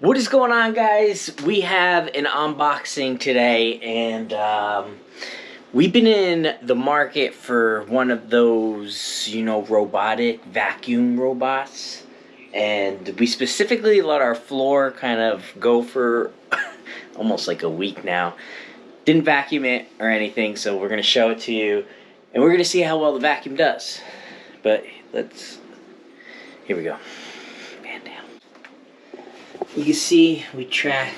What is going on, guys? We have an unboxing today, and we've been in the market for one of those, robotic vacuum robots. And we specifically let our floor kind of go for almost like a week now. Didn't vacuum it or anything, so we're going to show it to you. And we're going to see how well the vacuum does. But here we go. Man down. You can see we track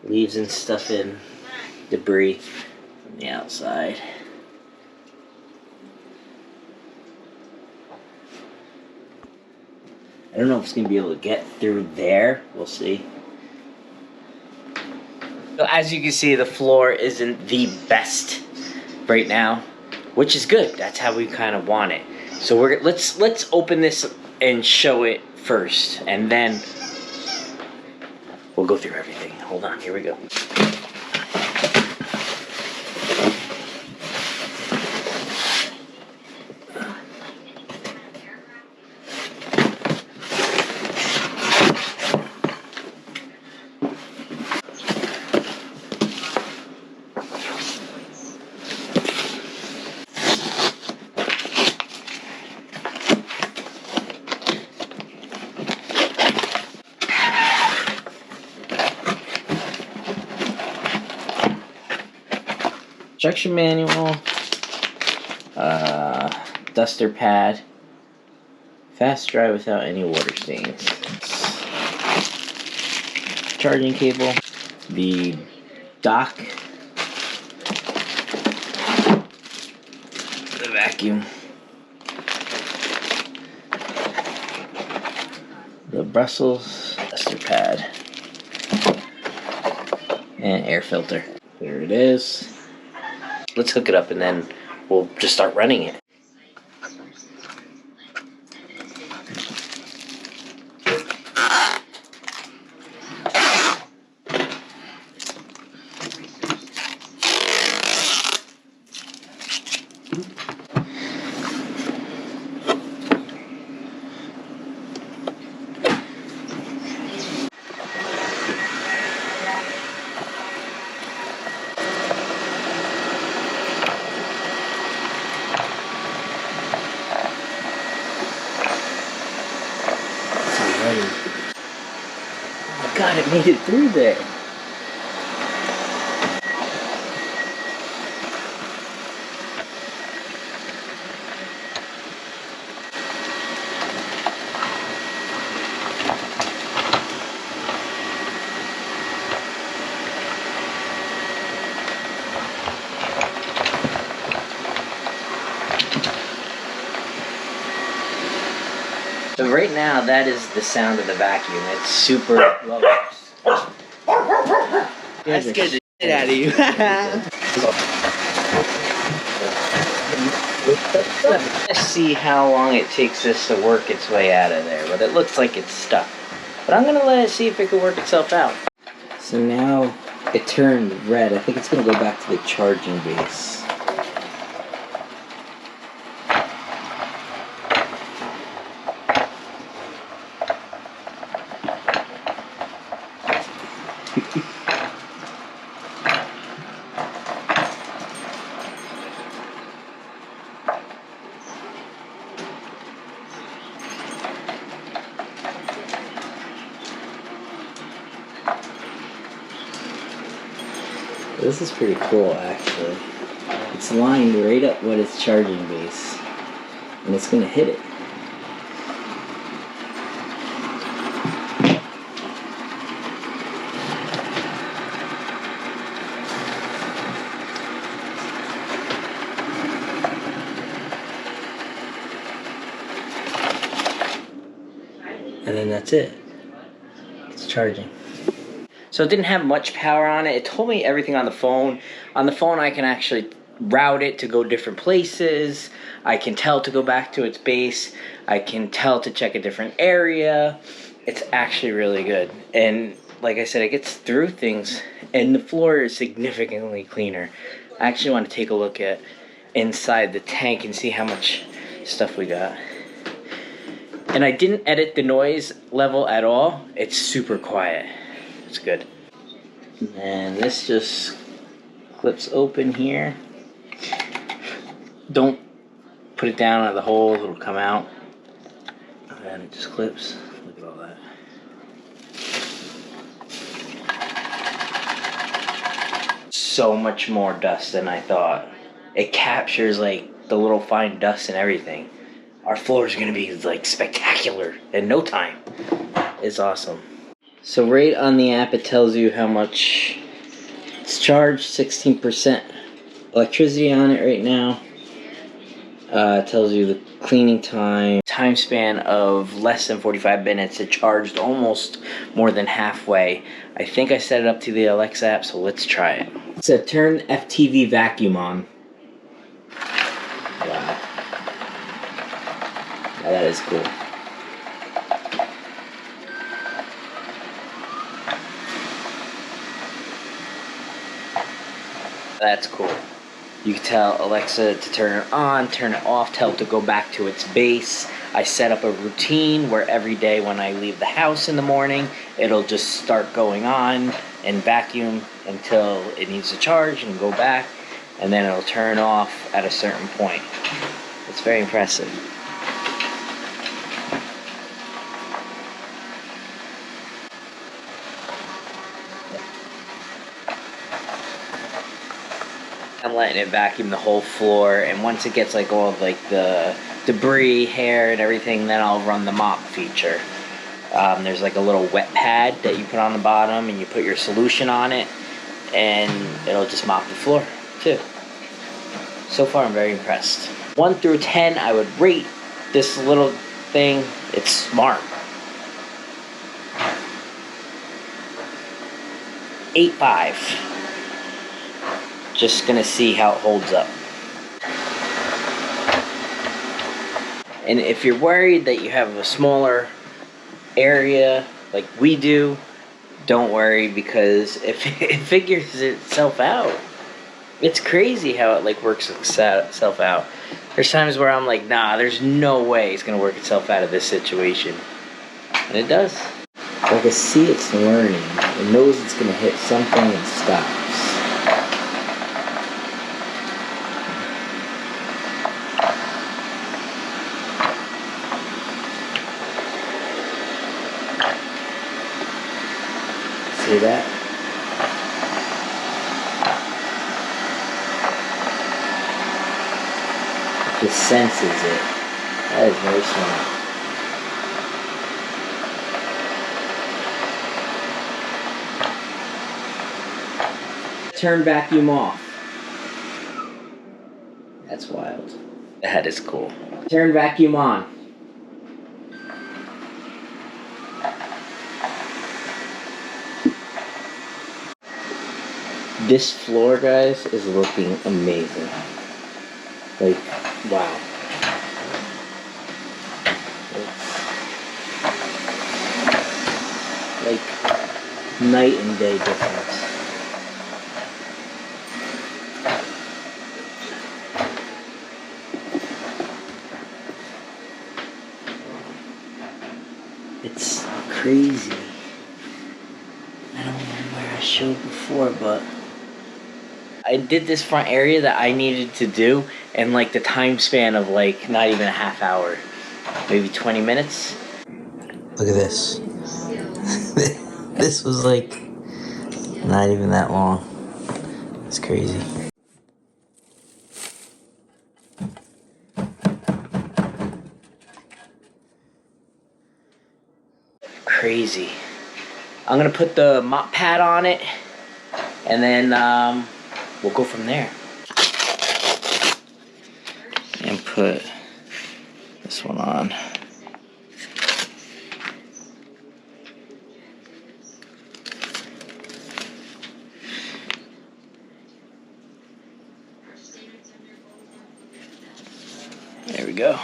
leaves and stuff in, debris from the outside. I don't know if it's going to be able to get through there. We'll see. So as you can see, the floor isn't the best right now, which is good. That's how we kind of want it. So let's open this and show it first, and then we'll go through everything. Hold on, here we go. Instruction manual, duster pad, fast dry without any water stains, charging cable, the dock, the vacuum, the Brussels duster pad, and air filter. There it is. Let's hook it up and then we'll just start running it. Oh God, it made it through there. So right now, that is the sound of the vacuum. It's super low. That scared the shit out of you. Let's see how long it takes this to work its way out of there, but it looks like it's stuck. But I'm gonna let it see if it can work itself out. So now it turned red. I think it's gonna go back to the charging base. This is pretty cool, actually. It's lined right up what its charging base, and it's gonna hit it. And then that's it. It's charging. So it didn't have much power on it. It told me everything on the phone. On the phone, I can actually route it to go different places. I can tell to go back to its base. I can tell to check a different area. It's actually really good. And like I said, it gets through things. And the floor is significantly cleaner. I actually want to take a look at inside the tank and see how much stuff we got. And I didn't edit the noise level at all. It's super quiet. It's good. And this just clips open here. Don't put it down at the hole, it'll come out. And it just clips. Look at all that. So much more dust than I thought. It captures like the little fine dust and everything. Our floor is gonna be like spectacular in no time. It's awesome. So right on the app it tells you how much it's charged, 16% electricity on it right now. It tells you the cleaning time span of less than 45 minutes. It charged almost more than halfway. I think I set it up to the Alexa app, so let's try it. It said turn FTV vacuum on. Wow. Yeah, that is cool. That's cool. You can tell Alexa to turn it on, turn it off, tell it to go back to its base. I set up a routine where every day when I leave the house in the morning, it'll just start going on and vacuum until it needs to charge and go back, and then it'll turn off at a certain point. It's very impressive. I'm letting it vacuum the whole floor, and once it gets like all of like the debris, hair, and everything, then I'll run the mop feature. There's like a little wet pad that you put on the bottom, and you put your solution on it, and it'll just mop the floor too. So far, I'm very impressed. 1 through 10, I would rate this little thing. It's smart. 8.5. Just gonna see how it holds up. And if you're worried that you have a smaller area like we do, don't worry, because it figures itself out. It's crazy how it like works itself out. There's times where I'm like, nah, there's no way it's gonna work itself out of this situation. And it does. Like I see it's learning. It knows it's gonna hit something and stops. See that? It just senses it. That is very smart. Turn vacuum off. That's wild. That is cool. Turn vacuum on. This floor, guys, is looking amazing. Like, wow. It's like night and day difference. It's crazy. I don't know where I showed before, but I did this front area that I needed to do in like the time span of like not even a half hour, maybe 20 minutes. Look at this. This was like not even that long. It's crazy. Crazy. I'm gonna put the mop pad on it, and then we'll go from there. And put this one on. There we go.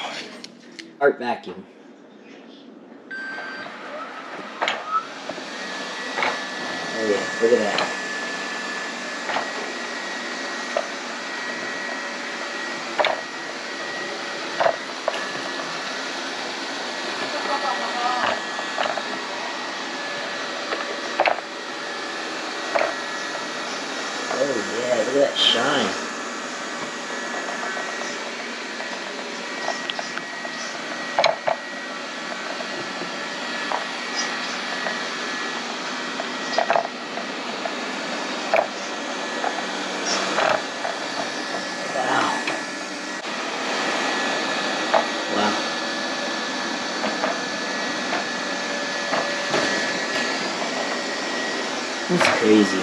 Art vacuum. Oh yeah, look at that. Look at that shine. That's crazy.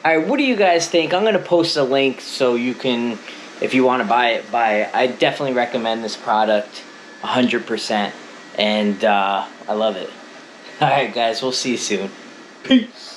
Alright, what do you guys think? I'm going to post a link so you can, if you want to buy it, buy it. I definitely recommend this product 100%. And I love it. Alright guys, we'll see you soon. Peace.